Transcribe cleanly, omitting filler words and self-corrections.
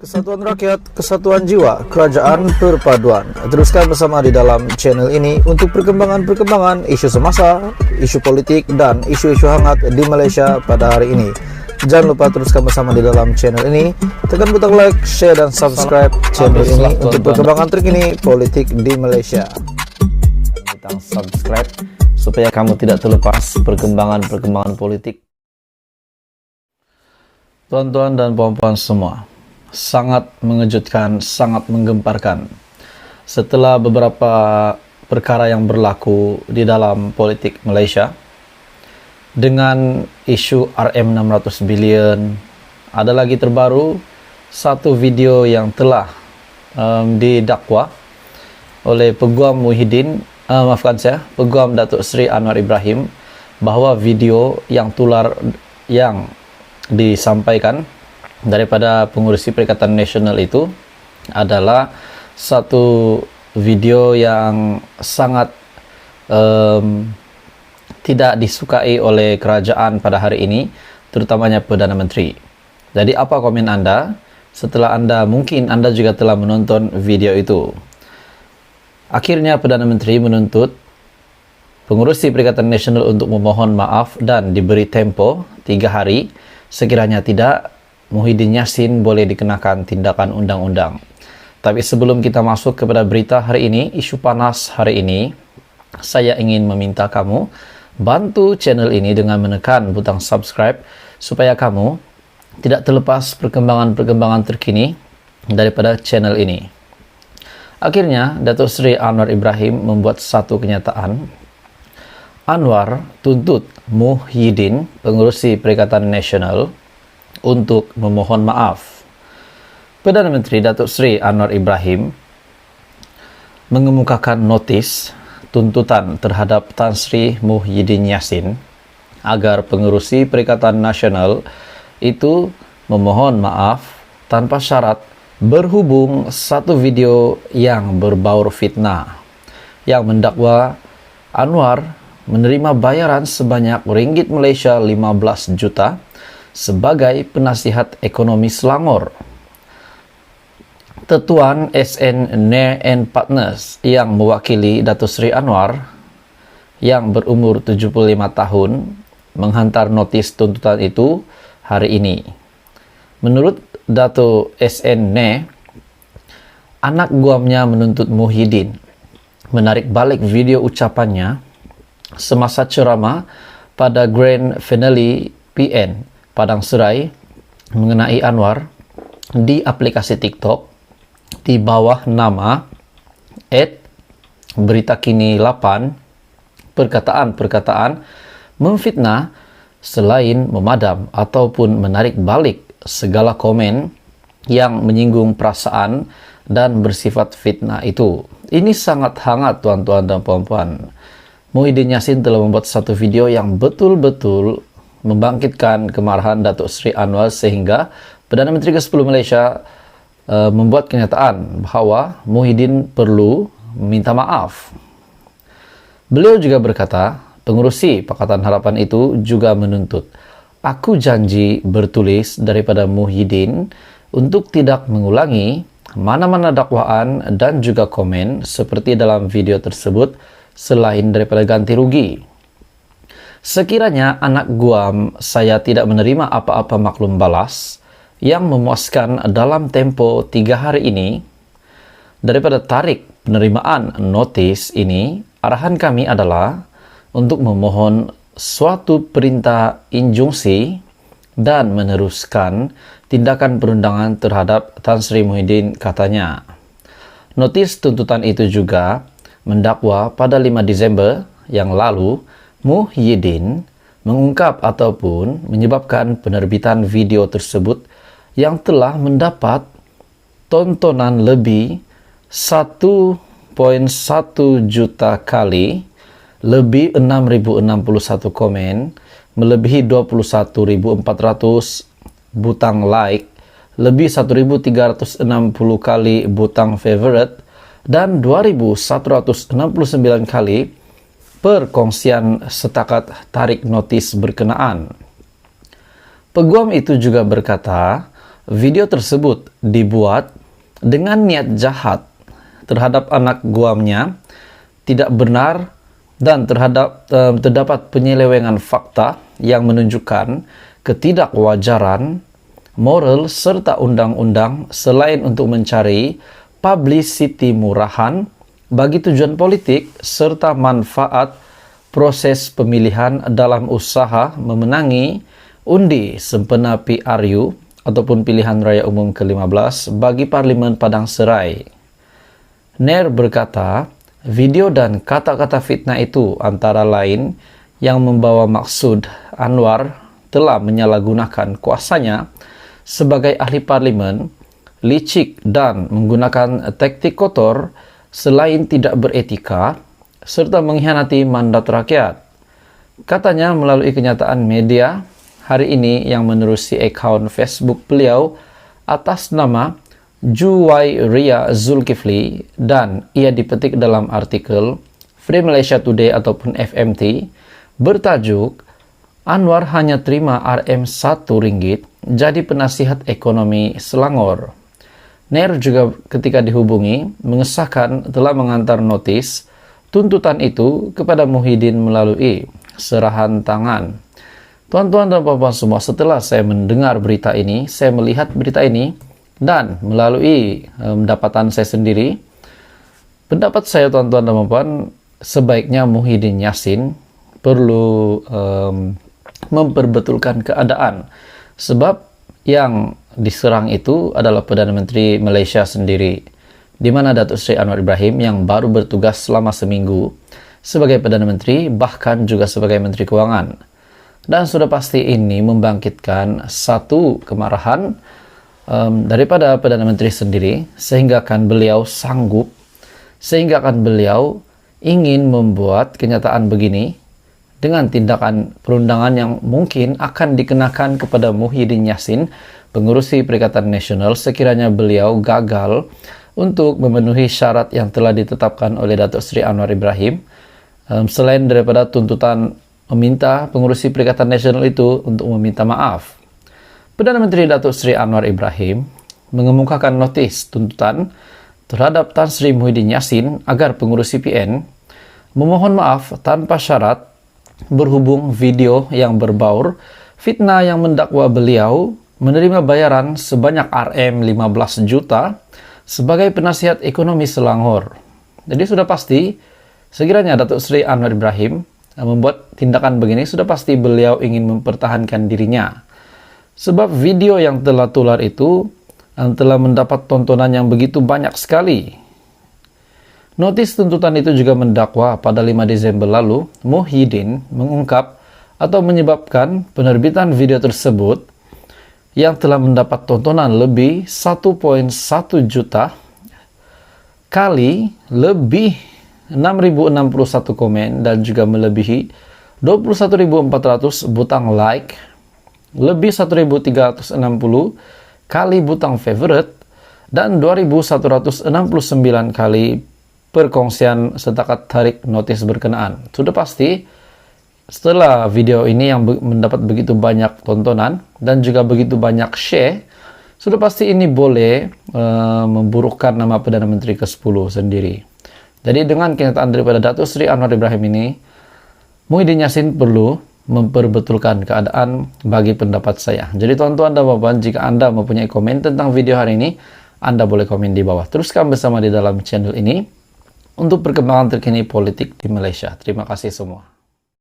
Kesatuan rakyat, kesatuan jiwa, kerajaan perpaduan. Teruskan bersama di dalam channel ini untuk perkembangan-perkembangan isu semasa, isu politik, dan isu-isu hangat di Malaysia pada hari ini. Jangan lupa teruskan bersama di dalam channel ini. Tekan butang like, share, dan subscribe channel ini untuk perkembangan terkini politik di Malaysia. Butang subscribe supaya kamu tidak terlepas perkembangan-perkembangan politik. Tuan-tuan dan puan-puan semua, sangat mengejutkan, sangat menggemparkan. Setelah beberapa perkara yang berlaku di dalam politik Malaysia, dengan isu RM600 bilion, ada lagi terbaru satu video yang telah didakwa oleh Peguam Muhyiddin, Peguam Datuk Seri Anwar Ibrahim, bahawa video yang tular yang disampaikan daripada pengurusi Perikatan Nasional itu adalah satu video yang sangat tidak disukai oleh kerajaan pada hari ini, terutamanya Perdana Menteri. Jadi apa komen anda setelah mungkin anda juga telah menonton video itu? Akhirnya Perdana Menteri menuntut pengurusi Perikatan Nasional untuk memohon maaf dan diberi tempo 3 hari. Sekiranya tidak, Muhyiddin Yassin boleh dikenakan tindakan undang-undang. Tapi sebelum kita masuk kepada berita hari ini, isu panas hari ini, saya ingin meminta kamu bantu channel ini dengan menekan butang subscribe supaya kamu tidak terlepas perkembangan-perkembangan terkini daripada channel ini. Akhirnya, Datuk Seri Anwar Ibrahim membuat satu kenyataan. Anwar tuntut Muhyiddin, pengurusi Perikatan Nasional, untuk memohon maaf. Perdana Menteri Datuk Seri Anwar Ibrahim mengemukakan notis tuntutan terhadap Tan Sri Muhyiddin Yassin agar pengurusi Perikatan Nasional itu memohon maaf tanpa syarat berhubung satu video yang berbaur fitnah yang mendakwa Anwar menerima bayaran sebanyak ringgit Malaysia 15 juta sebagai penasihat ekonomi Selangor. Tetuan SN Nair and Partners yang mewakili Datuk Seri Anwar yang berumur 75 tahun menghantar notis tuntutan itu hari ini. Menurut Datuk SN Nair, anak guamnya menuntut Muhyiddin menarik balik video ucapannya semasa ceramah pada Grand Finale PN Padang Serai mengenai Anwar di aplikasi TikTok di bawah nama @BeritaKini8, perkataan-perkataan memfitnah selain memadam ataupun menarik balik segala komen yang menyinggung perasaan dan bersifat fitnah itu. Ini sangat hangat, tuan-tuan dan puan-puan. Muhyiddin Yassin telah membuat satu video yang betul-betul membangkitkan kemarahan Datuk Seri Anwar sehingga Perdana Menteri ke-10 Malaysia membuat kenyataan bahawa Muhyiddin perlu meminta maaf. Beliau juga berkata, pengurusi Pakatan Harapan itu juga menuntut, aku janji bertulis daripada Muhyiddin untuk tidak mengulangi mana-mana dakwaan dan juga komen seperti dalam video tersebut selain daripada ganti rugi. Sekiranya anak guam saya tidak menerima apa-apa maklum balas yang memuaskan dalam tempo 3 hari ini, daripada tarik penerimaan notis ini, arahan kami adalah untuk memohon suatu perintah injunksi dan meneruskan tindakan perundangan terhadap Tan Sri Muhyiddin, katanya. Notis tuntutan itu juga mendakwa pada 5 Disember yang lalu, Muhyiddin mengungkap ataupun menyebabkan penerbitan video tersebut yang telah mendapat tontonan lebih 1.1 juta kali, lebih 6.061 komen, melebihi 21.400 butang like, lebih 1.360 kali butang favorite, dan 2.169 kali perkongsian setakat tarik notis berkenaan. Peguam itu juga berkata video tersebut dibuat dengan niat jahat terhadap anak guamnya, tidak benar, dan terdapat penyelewengan fakta yang menunjukkan ketidakwajaran moral serta undang-undang selain untuk mencari publicity murahan bagi tujuan politik serta manfaat proses pemilihan dalam usaha memenangi undi sempena PRU ataupun pilihan raya umum ke-15 bagi Parlimen Padang Serai. Nair berkata, video dan kata-kata fitnah itu antara lain yang membawa maksud Anwar telah menyalahgunakan kuasanya sebagai ahli parlimen, licik dan menggunakan taktik kotor selain tidak beretika, serta mengkhianati mandat rakyat. Katanya melalui kenyataan media hari ini yang menerusi akaun Facebook beliau atas nama Juwai Ria Zulkifli, dan ia dipetik dalam artikel Free Malaysia Today ataupun FMT bertajuk Anwar hanya terima RM1 ringgit jadi penasihat ekonomi Selangor. Nair juga ketika dihubungi mengesahkan telah mengantar notis tuntutan itu kepada Muhyiddin melalui serahan tangan. Tuan-tuan dan puan-puan semua, setelah saya mendengar berita ini, saya melihat berita ini, dan melalui pendapatan saya sendiri, pendapat saya tuan-tuan dan puan-puan, sebaiknya Muhyiddin Yassin perlu memperbetulkan keadaan. Sebab yang diserang itu adalah Perdana Menteri Malaysia sendiri, di mana Datuk Seri Anwar Ibrahim yang baru bertugas selama seminggu sebagai Perdana Menteri, bahkan juga sebagai Menteri Kewangan. Dan sudah pasti ini membangkitkan satu kemarahan daripada Perdana Menteri sendiri, sehingga kan beliau sanggup, sehingga kan beliau ingin membuat kenyataan begini dengan tindakan perundangan yang mungkin akan dikenakan kepada Muhyiddin Yassin, pengurusi Perikatan Nasional, sekiranya beliau gagal untuk memenuhi syarat yang telah ditetapkan oleh Datuk Seri Anwar Ibrahim, selain daripada tuntutan meminta pengurusi Perikatan Nasional itu untuk meminta maaf. Perdana Menteri Datuk Seri Anwar Ibrahim mengemukakan notis tuntutan terhadap Tan Sri Muhyiddin Yassin agar pengurusi PN memohon maaf tanpa syarat berhubung video yang berbaur fitnah yang mendakwa beliau menerima bayaran sebanyak RM15 juta sebagai penasihat ekonomi Selangor. Jadi sudah pasti, sekiranya Datuk Seri Anwar Ibrahim membuat tindakan begini, sudah pasti beliau ingin mempertahankan dirinya. Sebab video yang telah tular itu telah mendapat tontonan yang begitu banyak sekali. Notis tuntutan itu juga mendakwa pada 5 Desember lalu, Muhyiddin mengungkap atau menyebabkan penerbitan video tersebut yang telah mendapat tontonan lebih 1.1 juta kali, lebih 6.061 komen, dan juga melebihi 21.400 butang like, lebih 1.360 kali butang favorite, dan 2.169 kali perkongsian setakat tarik notis berkenaan. Sudah pasti, setelah video ini yang mendapat begitu banyak tontonan dan juga begitu banyak share, sudah pasti ini boleh memburukkan nama Perdana Menteri ke-10 sendiri. Jadi dengan kenyataan daripada Datuk Seri Anwar Ibrahim ini, Muhyiddin Yassin perlu memperbetulkan keadaan bagi pendapat saya. Jadi tuan-tuan dan puan-puan, jika Anda mempunyai komen tentang video hari ini, Anda boleh komen di bawah. Teruskan bersama di dalam channel ini untuk perkembangan terkini politik di Malaysia. Terima kasih semua.